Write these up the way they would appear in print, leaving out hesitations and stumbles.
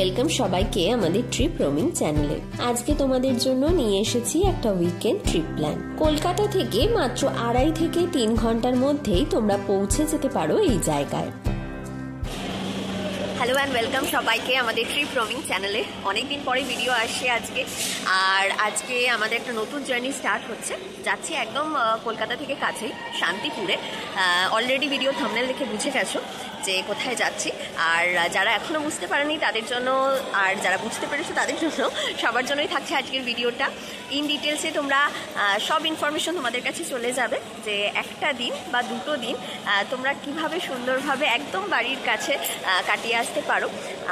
Welcome সবাইকে আমাদের trip roaming চ্যানেলে। আজকে তোমাদের জন্য নিয়ে এসেছি একটা উইকেন্ড ট্রিপ প্ল্যান। কলকাতা থেকে মাত্র 2.5 থেকে 3 ঘন্টার মধ্যেই তোমরা পৌঁছে যেতে পারো এই জায়গায়। হ্যালো অ্যান্ড ওয়েলকাম সবাইকে আমাদের ট্রিপ রোমিং চ্যানেলে। অনেকদিন পরে ভিডিও আসছে আজকে, আর আজকে আমাদের একটা নতুন জার্নি স্টার্ট হচ্ছে। যাচ্ছি একদম কলকাতা থেকে কাছেই, শান্তিপুরে। অলরেডি ভিডিও থাম্বনেল দেখে বুঝে গেছো যে কোথায় যাচ্ছি। আর যারা এখনও বুঝতে পারেনি তাদের জন্য, আর যারা বুঝতে পেরেছো তাদের জন্য, সবার জন্যই থাকছে আজকের ভিডিওটা। ইন ডিটেলসে তোমরা সব ইনফরমেশন তোমাদের কাছে চলে যাবে যে একটা দিন বা দুটো দিন তোমরা কিভাবে সুন্দরভাবে একদম বাড়ির কাছে কাটিয়ে আসতে পারো।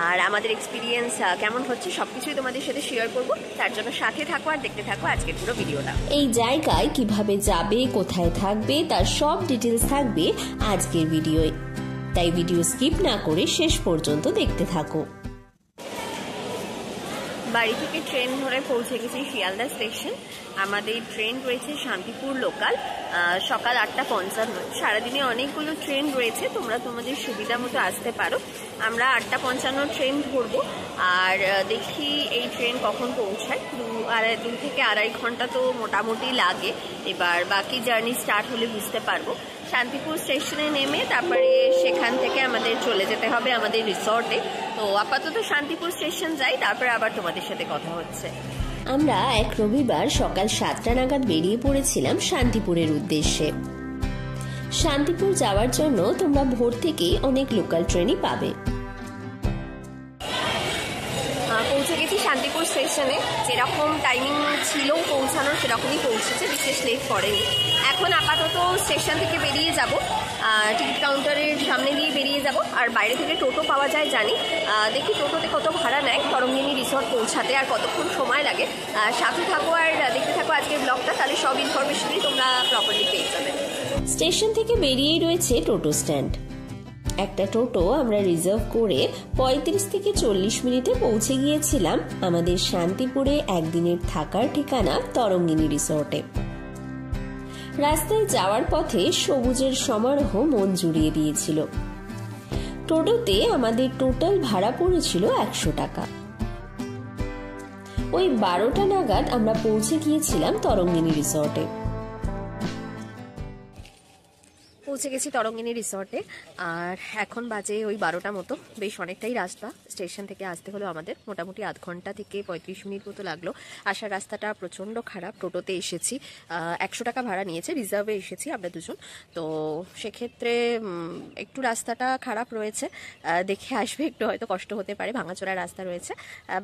আর আমাদের এক্সপিরিয়েন্স কেমন হচ্ছে সব কিছুই তোমাদের সাথে শেয়ার করবো। তার জন্য সাথে থাকো আর দেখতে থাকো আজকের পুরো ভিডিওটা। এই জায়গায় কিভাবে যাবে, কোথায় থাকবে, তার সব ডিটেলস থাকবে আজকের ভিডিওয়, তাই ভিডিও স্কিপ না করে শেষ পর্যন্ত দেখতে থাকো। বাড়ি থেকে ট্রেন ধরে পৌঁছে গেছি শিয়ালদা স্টেশন। আমাদের ট্রেন রয়েছে শান্তিপুর লোকাল, সকাল 8:55। সারাদিনে অনেকগুলো ট্রেন রয়েছে, তোমরা তোমাদের সুবিধা মতো আসতে পারো। আমরা 8:55 ট্রেন ধরবো, আর দেখি এই ট্রেন কখন পৌঁছায়। 2 থেকে 2.5 ঘন্টা তো মোটামুটি লাগে। এবার বাকি জার্নি স্টার্ট হলে বুঝতে পারবো। শান্তিপুর স্টেশনে নেমে তারপরে সেখান থেকে আমাদের চলে যেতে হবে আমাদের রিসর্টে। তো আপাতত শান্তিপুর স্টেশন যাই, তারপরে আবার তোমাদের সাথে কথা হচ্ছে। আমরা এক রবিবার সকাল 7টা নাগাদ বেরিয়ে পড়েছিলাম শান্তিপুরের উদ্দেশ্যে। শান্তিপুর যাওয়ার জন্য তোমরা ভোর থেকেই অনেক লোকাল ট্রেনই পাবে। পৌঁছে গেছি শান্তিপুর স্টেশনে। যেরকম টাইমিং ছিল পৌঁছানোর সেরকমই পৌঁছেছে, বিশেষ লেট করেনি। এখন আপাতত স্টেশন থেকে বেরিয়ে যাব, টিকিট কাউন্টারের সামনে দিয়ে বেরিয়ে যাব। আর বাইরে থেকে টোটো পাওয়া যায় জানি, দেখি টোটোতে কত ভাড়া নেয় তরঙ্গিনী রিসর্ট পৌঁছাতে, আর কতক্ষণ সময় লাগে। সাথে থাকো আর দেখতে থাকো আজকের ব্লগটা, তাহলে সব ইনফরমেশনই তোমরা প্রপারলি পেয়ে যাবে। স্টেশন থেকে বেরিয়েই রয়েছে টোটো স্ট্যান্ড। একটা টোটো আমরা রিজার্ভ করে 35 থেকে 40 মিনিটে পৌঁছে গিয়েছিলাম আমাদের শান্তিপুরে একদিনের থাকার ঠিকানা তরঙ্গিনী রিসর্টে। রাস্তায় যাওয়ার পথে সবুজের সমারোহ মন জুড়িয়ে দিয়েছিল। টোটোতে আমাদের টোটাল ভাড়া পড়েছিল 100 টাকা। ওই 12টা নাগাদ আমরা পৌঁছে গিয়েছিলাম তরঙ্গিনী রিসর্টে। পৌঁছে গেছি তরঙ্গিনী রিসর্টে, আর এখন বাজে ওই 12টা মতো। বেশ অনেকটাই রাস্তা, স্টেশন থেকে আসতে হলো আমাদের মোটামুটি 0.5 ঘন্টা থেকে 35 মিনিট মতো লাগলো। আসার রাস্তাটা প্রচণ্ড খারাপ। টোটোতে এসেছি, 100 টাকা ভাড়া নিয়েছে, রিজার্ভে এসেছি আমরা দুজন। তো সেক্ষেত্রে একটু রাস্তাটা খারাপ রয়েছে, দেখে আসবে, একটু হয়তো কষ্ট হতে পারে, ভাঙাচোরা রাস্তা রয়েছে।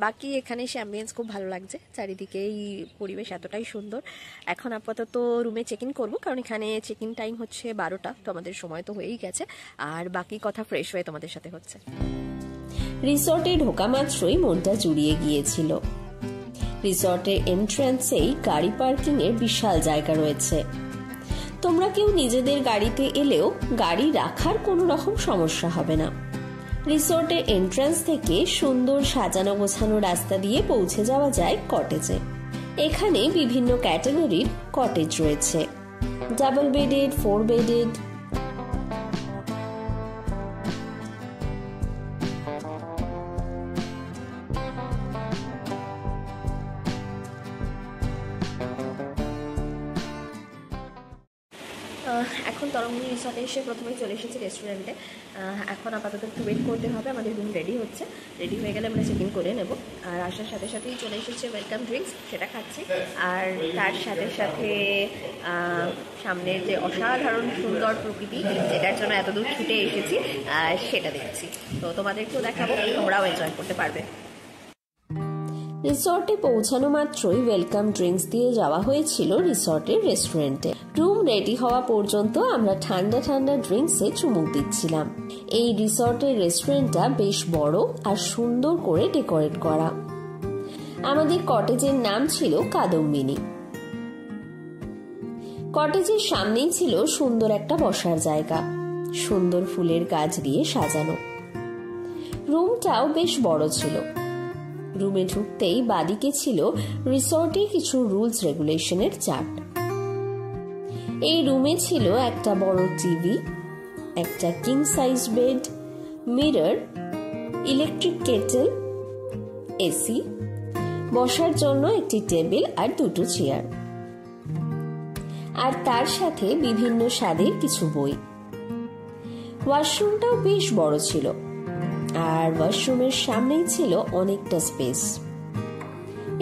বাকি এখানে এসে অ্যাম্বিয়েন্স খুব ভালো লাগছে, চারিদিকেই পরিবেশ এতটাই সুন্দর। এখন আপাতত রুমে চেক ইন করবো, কারণ এখানে চেক ইন টাইম হচ্ছে 12টা। তো আমাদের সময় তো হয়েই গেছে, আর বাকি কথা ফ্রেশ হয়ে তোমাদের সাথে হচ্ছে। রিসর্টে ঢোকা মাত্রই মনটা জুড়িয়ে গিয়েছিল। রিসর্টের এন্ট্রান্সেই গাড়ি পার্কিং এর বিশাল জায়গা রয়েছে। তোমরা কেউ নিজেদের গাড়িতে এলেও গাড়ি রাখার কোনো রকম সমস্যা হবে না। রিসর্টের এন্ট্রান্স থেকে সুন্দর সাজানো গোছানো রাস্তা দিয়ে পৌঁছে যাওয়া যায় কটেজে। এখানে বিভিন্ন ক্যাটাগরির কটেজ রয়েছে, ডাবল বেডেড, 4 বেডেড। এখন তরঙ্গিনী রিসর্টে এসে প্রথমেই চলে এসেছি রেস্টুরেন্টে। এখন আপাতত একটু ওয়েট করতে হবে, আমাদের রুম রেডি হচ্ছে। রেডি হয়ে গেলে আমরা চেক ইন করে নেব। আর আসার সাথে সাথেই চলে এসেছে ওয়েলকাম ড্রিঙ্কস, সেটা খাচ্ছি। আর তার সাথে সাথে সামনের যে অসাধারণ সুন্দর প্রকৃতি, যেটার জন্য এতদূর ছুটে এসেছি, সেটা দেখছি। তো তোমাদেরকেও দেখাবো, তোমরাও এনজয় করতে পারবে। রিসর্টে পৌঁছানো মাত্রই ওয়েলকাম ড্রিঙ্কস দিয়ে যাওয়া হয়েছিল রিসর্টের রেস্টুরেন্টে। রুম রেডি হওয়া পর্যন্ত আমরা ঠান্ডা ঠান্ডা ড্রিঙ্কসে চুমুক দিচ্ছিলাম। এই রিসর্টের রেস্টুরেন্টটা বেশ বড় আর সুন্দর করে ডেকোরেট করা। আমাদের কটেজের নাম ছিল কাদম্বিনী। কটেজের সামনেই ছিল সুন্দর একটা বসার জায়গা, সুন্দর ফুলের গাছ দিয়ে সাজানো। রুমটাও বেশ বড় ছিল। রুমে ঢুকতেই বাদিকে ছিল রিসর্টের কিছু রুলস রেগুলেশনের চার্ট। এই রুমে ছিল একটা বড় টিভি, একটা king size bed, mirror, electric kettle, AC, বসার জন্য একটি টেবিল আর দুটো চেয়ার, আর তার সাথে বিভিন্ন স্বাদের কিছু বই। ওয়াশরুমটাও বেশ বড় ছিল, আর ওয়াশরুমের সামনেই ছিল অনেকটা স্পেস।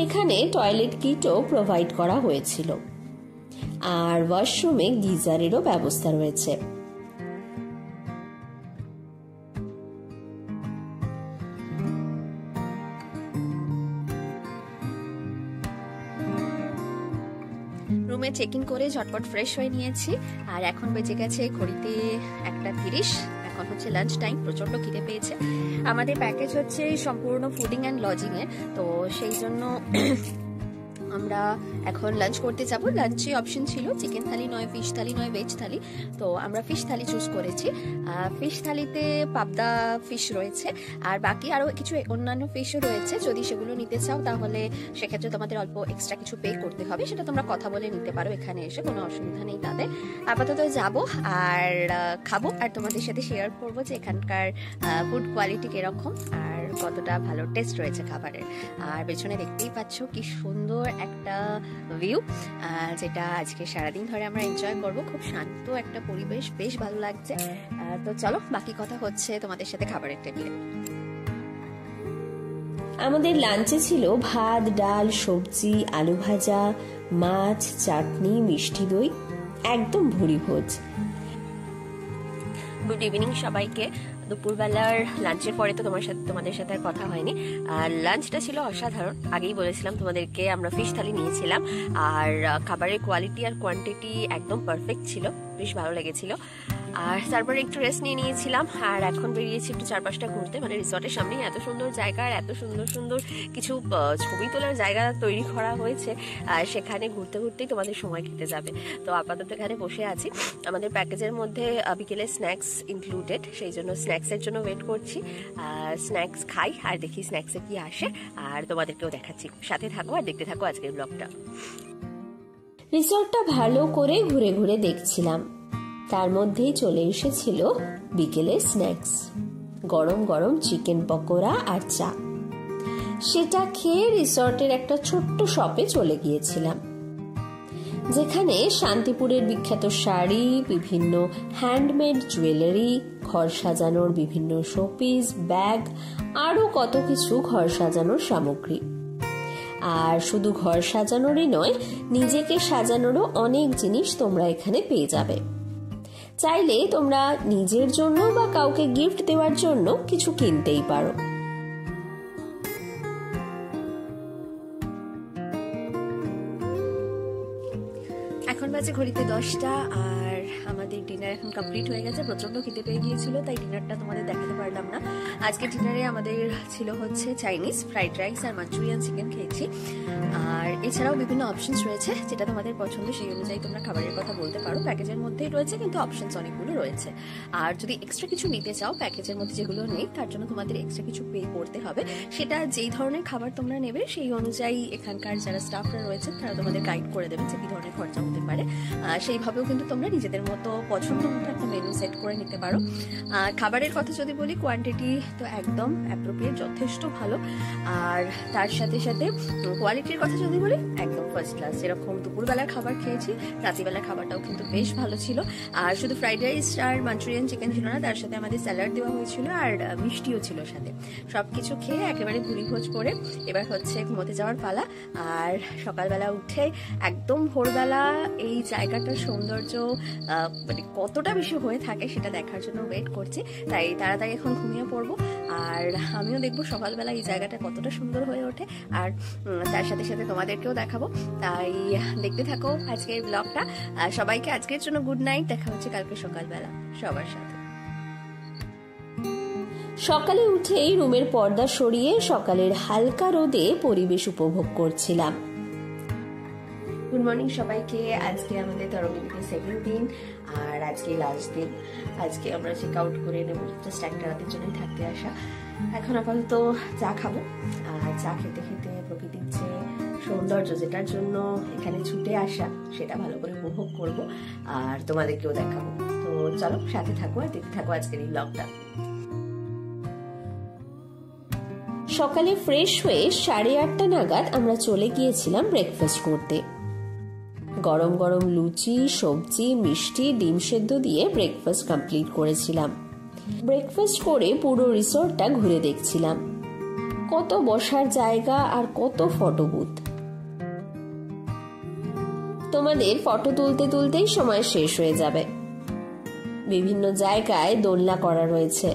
এখানে টয়লেট কিটও প্রোভাইড করা হয়েছিল, আর ওয়াশরুমে গিজারেরও ব্যবস্থা রয়েছে। রুমে চেক ইন করে ঝটপট ফ্রেশ হয়ে নিয়েছি, আর এখন বেজে গেছে ঘড়িতে 1:30। এখন হচ্ছে লাঞ্চ টাইম, প্রচন্ড খিদে পেয়েছে। আমাদের প্যাকেজ হচ্ছে সম্পূর্ণ ফুডিং অ্যান্ড লজিং এর, তো সেই জন্য আমরা এখন লাঞ্চ করতে যাব। লাঞ্চে অপশন ছিল চিকেন থালি নয়, ফিশ থালি নয়, ভেজ থালি। তো আমরা ফিশ থালি চুজ করেছি। ফিশ থালিতে পাবদা ফিশ রয়েছে, আর বাকি আরও কিছু অন্যান্য ফিশও রয়েছে। যদি সেগুলো নিতে চাও তাহলে সেক্ষেত্রে তোমাদের অল্প এক্সট্রা কিছু পে করতে হবে, সেটা তোমরা কথা বলে নিতে পারো এখানে এসে, কোনো অসুবিধা নেই তাদের। আপাতত যাব আর খাবো, আর তোমাদের সাথে শেয়ার করবো যে এখানকার ফুড কোয়ালিটি কিরকম আর কতটা ভালো টেস্ট রয়েছে খাবারের। আর পেছনে দেখতেই পাচ্ছ কি সুন্দর একটা ভিউ, যেটা আজকে সারাদিন ধরে আমরা এনজয় করবো। খুব শান্ত একটা পরিবেশ, বেশ ভালো লাগছে। তো চলো, বাকি কথা হচ্ছে তোমাদের সাথে খাবারের টেবিলে। আমাদের লাঞ্চে ছিল ভাত, ডাল, সবজি, আলু ভাজা, মাছ, চাটনি, মিষ্টি দই, একদম ভুরি ভোজ। গুড ইভিনিং সবাইকে। দুপুরবেলার লাঞ্চের পরে তো তোমাদের সাথে আর কথা হয়নি। আর লাঞ্চটা ছিল অসাধারণ। আগেই বলেছিলাম তোমাদেরকে, আমরা ফিশ থালি নিয়েছিলাম, আর খাবারের কোয়ালিটি আর কোয়ান্টিটি একদম পারফেক্ট ছিল, বেশ ভালো লেগেছিল। আর তারপরে একটু রেস্ট নিয়ে নিয়েছিলাম, আর এখন বেরিয়েছি একটু চারপাশটা ঘুরতে। মানে রিসর্টের সামনেই এত সুন্দর জায়গা আর এত সুন্দর সুন্দর কিছু ছবি তোলার জায়গা তৈরি করা হয়েছে, আর সেখানে ঘুরতে ঘুরতেই তোমাদের সময় কেটে যাবে। তো আপাতত এখানে বসে আছি। আমাদের প্যাকেজের মধ্যে বিকেলে স্ন্যাক্স ইনক্লুডেড, সেই জন্য স্ন্যাক্সের জন্য ওয়েট করছি। স্ন্যাক্স খাই আর দেখি স্ন্যাক্সে কি আসে, আর তোমাদেরকেও দেখাচ্ছি। সাথে থাকো আর দেখতে থাকো আজকের ব্লগটা। রিসর্টটা ভালো করে ঘুরে ঘুরে দেখছিলাম, তার মধ্যেই চলে এসেছিল বিকেলের স্ন্যাক্স, গরম গরম চিকেন পকোড়া আর চা। সেটা খেয়ে রিসর্টের একটা ছোট্ট শপে চলে গিয়েছিলাম, যেখানে শান্তিপুরের বিখ্যাত শাড়ি, বিভিন্ন হ্যান্ডমেড জুয়েলারি, ঘর সাজানোর বিভিন্ন শোপিস, ব্যাগ, আরো কত কিছু ঘর সাজানোর সামগ্রী। আর শুধু ঘর সাজানোরই নয়, নিজেকে সাজানোরও অনেক জিনিস তোমরা এখানে পেয়ে যাবে। চাইলে তোমরা নিজের জন্য বা কাউকে গিফট দেওয়ার জন্য কিছু কিনতেই পারো। এখন বাজে ঘড়িতে 10টা, আর আমাদের ডিনার এখন কমপ্লিট হয়ে গেছে। প্রচন্ড খিদে পেয়ে গিয়েছিল, তাই ডিনারটা তোমাদের দেখাতে পারলাম না। আজকে ডিনারে আমাদের ছিল হচ্ছে চাইনিজ, ফ্রাইড রাইস আর মাঞ্চুরিয়ান চিকেন খেয়েছি। আর এছাড়াও বিভিন্ন অপশনস রয়েছে, যেটা তোমাদের পছন্দ সেই অনুযায়ী তোমরা খাবারের কথা বলতে পারো। প্যাকেজের মধ্যেই রয়েছে, কিন্তু অপশনস অনেকগুলো রয়েছে। আর যদি এক্সট্রা কিছু নিতে চাও, প্যাকেজের মধ্যে যেগুলো নেই তার জন্য তোমাদের এক্সট্রা কিছু পে করতে হবে। সেটা যেই ধরনের খাবার তোমরা নেবে সেই অনুযায়ী এখানকার যারা স্টাফরা রয়েছে তারা তোমাদের গাইড করে দেবে যে কি ধরনের খরচা হতে পারে। সেইভাবেও কিন্তু তোমরা নিজেদের মতো পছন্দ মতো একটা মেনু সেট করে নিতে পারো। খাবারের কথা যদি বলি, কোয়ান্টিটি তো একদম অ্যাপ্রোপ্রিয়েট, যথেষ্ট ভালো। আর তার সাথে সাথে কোয়ালিটির কথা যদি বলি, একদম ফার্স্ট ক্লাস। যেরকম দুপুরবেলার খাবার খেয়েছি, রাত্রিবেলার খাবারটাও কিন্তু বেশ ভালো ছিল। আর শুধু ফ্রাইড রাইস আর মাঞ্চুরিয়ান চিকেন ছিল না, তার সাথে আমাদের স্যালাড দেওয়া হয়েছিল আর মিষ্টিও ছিল সাথে। সবকিছু খেয়ে একেবারে ভুরি ভোজ করে এবার হচ্ছে ঘুমোতে যাওয়ার পালা। আর সকালবেলা উঠে একদম ভোরবেলা এই জায়গাটার সৌন্দর্য মানে কতটা বেশি হয়ে থাকে সেটা দেখার জন্য ওয়েট করছি। তাই তাড়াতাড়ি এখন ঘুমিয়ে পড়বো, আর আমিও দেখবো সকালবেলা এই জায়গাটা কতটা সুন্দর হয়ে ওঠে, আর তার সাথে সাথে তোমাদেরকেও দেখাবো। তাই দেখতে থাকো আজকের ব্লগটা। সবাইকে আজকের জন্য গুড নাইট, দেখা হচ্ছে কালকে সকালবেলা সবার সাথে। সকালে উঠেই রুমের পর্দা সরিয়ে সকালের হালকা রোদে পরিবেশ উপভোগ করছিলাম। গুড মর্নিং সবাইকে। আজকে আমাদের তরঙ্গিনীতে সেকেন্ড দিন, আর আজকে লাস্ট দিন। আজকে আমরা চেক আউট করে নেব, জাস্ট একটা রাতের জন্যই থাকতে আসা। এখন আপাতত চা খাবো, আর চা খেতে খেতে প্রকৃতির যে সৌন্দর্য, যেটার জন্য এখানে ছুটে আসা, সেটা ভালো করে উপভোগ করব, আর তোমাদেরকেও দেখাবো। তো চলো সাথে থাকো আর দেখতে থাকো আজকের এই ব্লগটা। সকালে ফ্রেশ হয়ে 8:30 নাগাদ আমরা চলে গিয়েছিলাম ব্রেকফাস্ট করতে। গরম গরম লুচি, সবজি, মিষ্টি, ডিম সেদ্ধ দিয়ে ব্রেকফাস্ট কমপ্লিট করেছিলাম। ব্রেকফাস্ট করে পুরো রিসর্টটা ঘুরে দেখছিলাম। কত বসার জায়গা আর কত ফটো বুথ। তোমাদের ফটো তুলতে তুলতেই সময় শেষ হয়ে যাবে। বিভিন্ন জায়গায় দোলনা করা রয়েছে,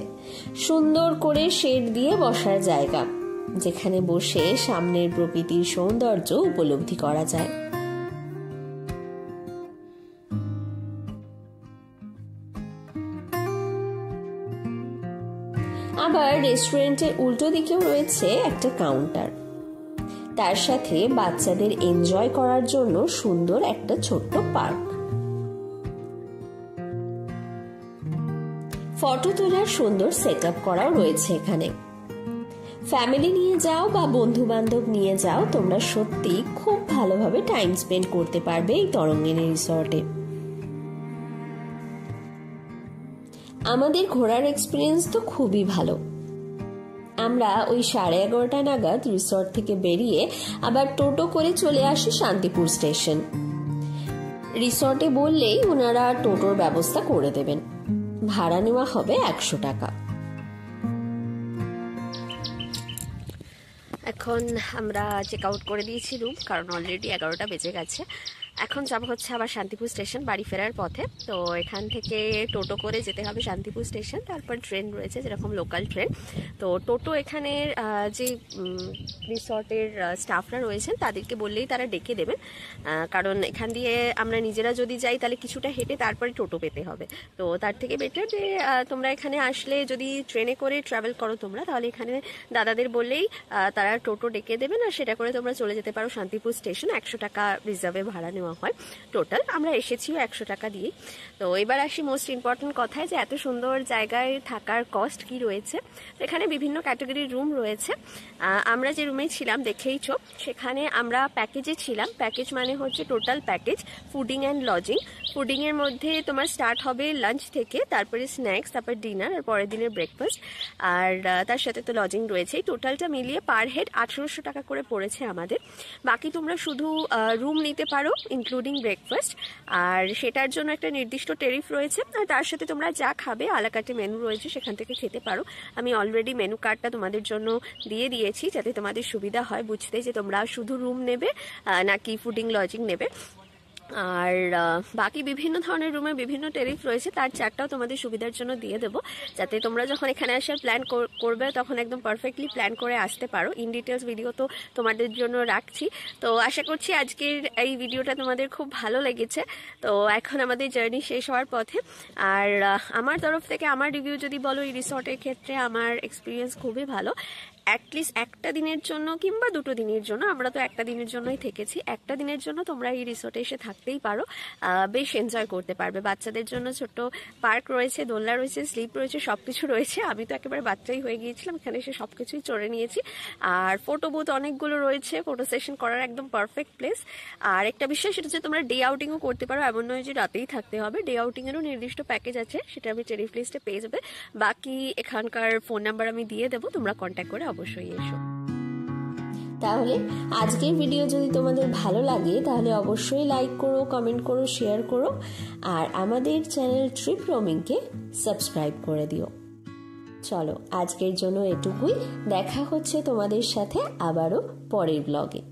সুন্দর করে শেড দিয়ে বসার জায়গা, যেখানে বসে সামনের প্রকৃতির সৌন্দর্য উপলব্ধি করা যায়। আবার রেস্টুরেন্টের উল্টো দিকেও রয়েছে একটা কাউন্টার, তার সাথে বাচ্চাদের এনজয় করার জন্য সুন্দর একটা ছোট্ট পার্ক। ফটো তোলার সুন্দর সেটআপ করাও রয়েছে এখানে। ফ্যামিলি নিয়ে যাও বা বন্ধু বান্ধব নিয়ে যাও, তোমরা সত্যি খুব ভালোভাবে টাইম স্পেন্ড করতে পারবে এই তরঙ্গিনী রিসর্টে। আমাদের ঘোরার এক্সপিরিয়েন্স তো খুবই ভালো। আমরা ওই 11:30 নাগাদ রিসর্ট থেকে বেরিয়ে আবার টোটো করে চলে আসি শান্তিপুর স্টেশন। রিসর্টে বললেই ওনারা টোটোর ব্যবস্থা করে দেবেন। ভাড়া নেওয়া হবে 100 টাকা। এখন আমরা চেক আউট করে দিয়েছি রুম, কারণ অলরেডি 11টা বেজে গেছে। এখন যাবো হচ্ছে আবার শান্তিপুর স্টেশন বাড়ি ফেরার পথে। তো এখান থেকে টোটো করে যেতে হবে শান্তিপুর স্টেশন, তারপর ট্রেন রয়েছে যেরকম লোকাল ট্রেন। তো টোটো এখানের যে রিসর্টের স্টাফরা রয়েছেন তাদেরকে বললেই তারা ডেকে দেবেন, কারণ এখান দিয়ে আমরা নিজেরা যদি যাই তাহলে কিছুটা হেঁটে তারপরে টোটো পেতে হবে। তো তার থেকে বেটার যে তোমরা এখানে আসলে যদি ট্রেনে করে ট্রাভেল করো তোমরা, তাহলে এখানে দাদাদের বললেই তারা টোটো ডেকে দেবেন, আর সেটা করে তোমরা চলে যেতে পারো শান্তিপুর স্টেশন। 100 টাকা রিজার্ভে ভাড়া নেওয়া হয় টোটাল। আমরা এসেছিও 100 টাকা দিয়ে। তো এবার আসি মোস্ট ইম্পর্টেন্ট কথায়, যে এত সুন্দর জায়গায় থাকার কস্ট কি রয়েছে। তো এখানে বিভিন্ন ক্যাটাগরির রুম রয়েছে। আমরা যে রুমে ছিলাম দেখেইছো, সেখানে আমরা প্যাকেজে ছিলাম। প্যাকেজ মানে হচ্ছে total package, fooding and lodging. Fooding এর মধ্যে তোমার স্টার্ট হবে লাঞ্চ থেকে, তারপরে স্ন্যাক্স, তারপর ডিনার, আর পরের দিনের ব্রেকফাস্ট, আর তার সাথে তো লজিং রয়েছে। টোটালটা মিলিয়ে পার হেড 1800 টাকা করে পড়েছে আমাদের। বাকি তোমরা শুধু রুম নিতে পারো ইনক্লুডিং ব্রেকফাস্ট, আর সেটার জন্য একটা নির্দিষ্ট টেরিফ রয়েছে। আর তার সাথে তোমরা যা খাবে আলাকাটে মেনু রয়েছে, সেখান থেকে খেতে পারো। আমি অলরেডি মেনু কার্ডটা তোমাদের জন্য দিয়ে দিয়েছি, যাতে তোমাদের সুবিধা হয় বুঝতে যে তোমরা শুধু রুম নেবে নাকি ফুডিং লজিং নেবে। আর বাকি বিভিন্ন ধরনের রুমে বিভিন্ন টেরিফ রয়েছে, তার চার্টটাও তোমাদের সুবিধার জন্য দিয়ে দেবো, যাতে তোমরা যখন এখানে আসার প্ল্যান করবে তখন একদম পারফেক্টলি প্ল্যান করে আসতে পারো। ইন ডিটেলস ভিডিও তো তোমাদের জন্য রাখছি। তো আশা করছি আজকের এই ভিডিওটা তোমাদের খুব ভালো লেগেছে। তো এখন আমাদের জার্নি শেষ হওয়ার পথে। আর আমার তরফ থেকে আমার রিভিউ যদি বলো, এই রিসর্টের ক্ষেত্রে আমার এক্সপিরিয়েন্স খুবই ভালো। অ্যাটলিস্ট একটা দিনের জন্য কিংবা 2 দিনের জন্য, আমরা তো একটা দিনের জন্যই থেকেছি, একটা দিনের জন্য তোমরা এই রিসর্টে এসে থাকতেই পারো। বেশ এনজয় করতে পারবে। বাচ্চাদের জন্য ছোট্ট পার্ক রয়েছে, দোলনা রয়েছে, স্লিপ রয়েছে, সবকিছু রয়েছে। আমি তো একেবারে বাচ্চাই হয়ে গিয়েছিলাম, এখানে এসে সবকিছুই চড়ে নিয়েছি। আর ফটো বুথ অনেকগুলো রয়েছে, ফটো সেশন করার একদম পারফেক্ট প্লেস। আর একটা বিষয়, সেটা হচ্ছে তোমরা ডে আউটিংও করতে পারো, এমন নয় যে রাতেই থাকতে হবে। ডে আউটিংয়েরও নির্দিষ্ট প্যাকেজ আছে, সেটা আমি টেরিফ লিস্টে পেয়ে যাবে। বাকি এখানকার ফোন নাম্বার আমি দিয়ে দেবো, তোমরা কন্ট্যাক্ট করে অবশ্যই এসো। তাহলে আজকের ভিডিও যদি তোমাদের ভালো লাগে তাহলে অবশ্যই লাইক করো, কমেন্ট করো, শেয়ার করো, আর আমাদের চ্যানেল ট্রিপ রোমিংকে সাবস্ক্রাইব করে দিও। চলো আজকের জন্য এটুকুই। দেখা হচ্ছে তোমাদের সাথে আবারও পরের ব্লগে।